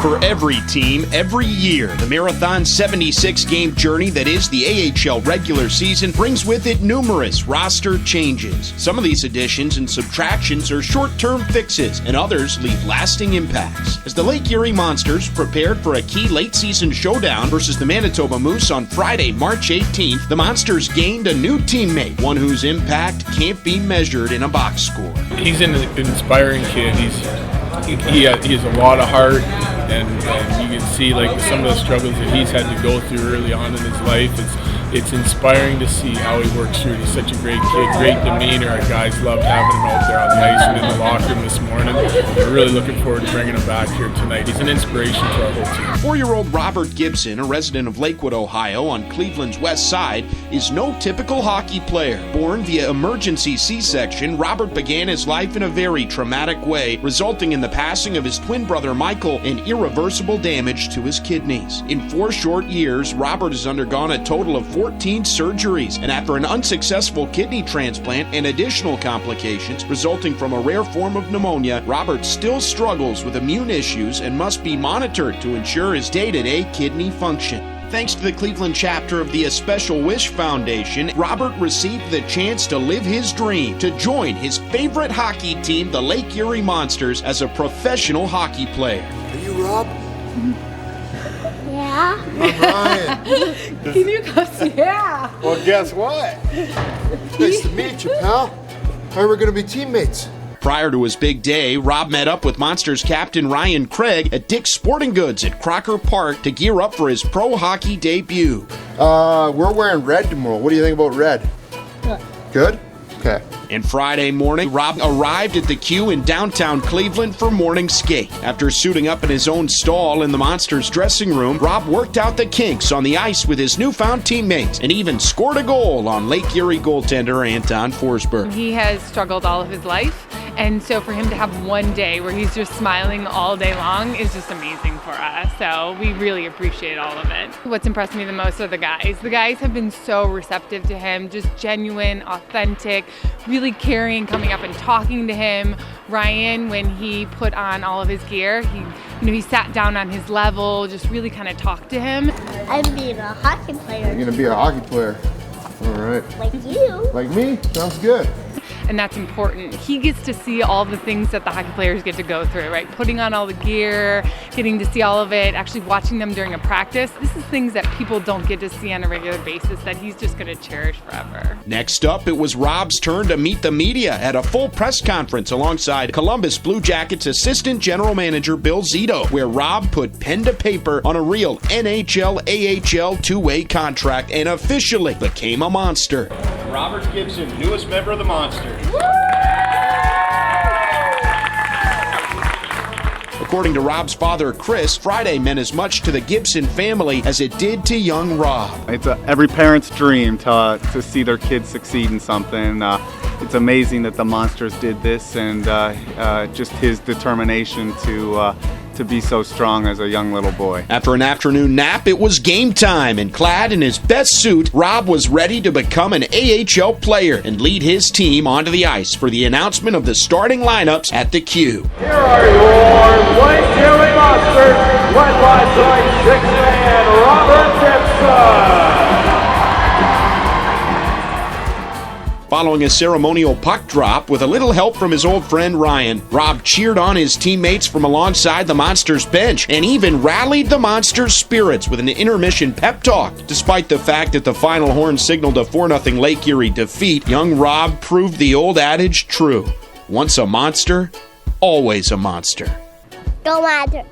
For every team, every year, the Marathon 76-game journey that is the AHL regular season brings with it numerous roster changes. Some of these additions and subtractions are short-term fixes, and others leave lasting impacts. As the Lake Erie Monsters prepared for a key late-season showdown versus the Manitoba Moose on Friday, March 18th, the Monsters gained a new teammate, one whose impact can't be measured in a box score. He's an inspiring kid. He has a lot of heart, and you can see like some of the struggles that he's had to go through early on in his life. It's inspiring to see how he works through it. He's such a great kid, great demeanor. Our guys loved having him out there on the ice and in the locker room this morning. We're really looking forward to bringing him back here tonight. He's an inspiration to our whole team. 4-year-old Robert Gibson, a resident of Lakewood, Ohio, on Cleveland's west side, is no typical hockey player. Born via emergency C-section, Robert began his life in a very traumatic way, resulting in the passing of his twin brother Michael and irreversible damage to his kidneys. In 4 short years, Robert has undergone a total of 14 surgeries, and after an unsuccessful kidney transplant and additional complications resulting from a rare form of pneumonia, Robert still struggles with immune issues and must be monitored to ensure his day-to-day kidney function. Thanks to the Cleveland chapter of the A Special Wish Foundation, Robert received the chance to live his dream, to join his favorite hockey team, the Lake Erie Monsters, as a professional hockey player. Are you Rob? Yeah. I'm Ryan. Can you go see? Yeah. Well, guess what? Nice to meet you, pal. How are we going to be teammates? Prior to his big day, Rob met up with Monsters captain Ryan Craig at Dick's Sporting Goods at Crocker Park to gear up for his pro hockey debut. We're wearing red tomorrow. What do you think about red? Good? Okay. And Friday morning, Rob arrived at the Q in downtown Cleveland for morning skate. After suiting up in his own stall in the Monsters dressing room, Rob worked out the kinks on the ice with his newfound teammates and even scored a goal on Lake Erie goaltender Anton Forsberg. He has struggled all of his life, and so for him to have one day where he's just smiling all day long is just amazing for us. So we really appreciate all of it. What's impressed me the most are the guys. The guys have been so receptive to him, just genuine, authentic, really caring, coming up and talking to him. Ryan, when he put on all of his gear, he sat down on his level, just really kind of talked to him. I'm being a hockey player. You're going to be a hockey player. All right. Like you. Like me? Sounds good. And that's important. He gets to see all the things that the hockey players get to go through, right? Putting on all the gear, getting to see all of it, actually watching them during a practice. This is things that people don't get to see on a regular basis that he's just going to cherish forever. Next up, it was Rob's turn to meet the media at a full press conference alongside Columbus Blue Jackets assistant general manager Bill Zito, where Rob put pen to paper on a real NHL-AHL two-way contract and officially became a Monster. Robert Gibson, newest member of the Monsters. According to Rob's father, Chris, Friday meant as much to the Gibson family as it did to young Rob. It's every parent's dream to see their kids succeed in something. It's amazing that the Monsters did this, and just his determination to be so strong as a young little boy. After an afternoon nap, it was game time, and clad in his best suit, Rob was ready to become an AHL player and lead his team onto the ice for the announcement of the starting lineups at the Q. Here are your Lake Erie Monsters, led by tonight's 6-man Robert Gibson. Following a ceremonial puck drop with a little help from his old friend Ryan, Rob cheered on his teammates from alongside the Monsters bench and even rallied the Monsters' spirits with an intermission pep talk. Despite the fact that the final horn signaled a 4-0 Lake Erie defeat, young Rob proved the old adage true. Once a Monster, always a Monster. Go Monster.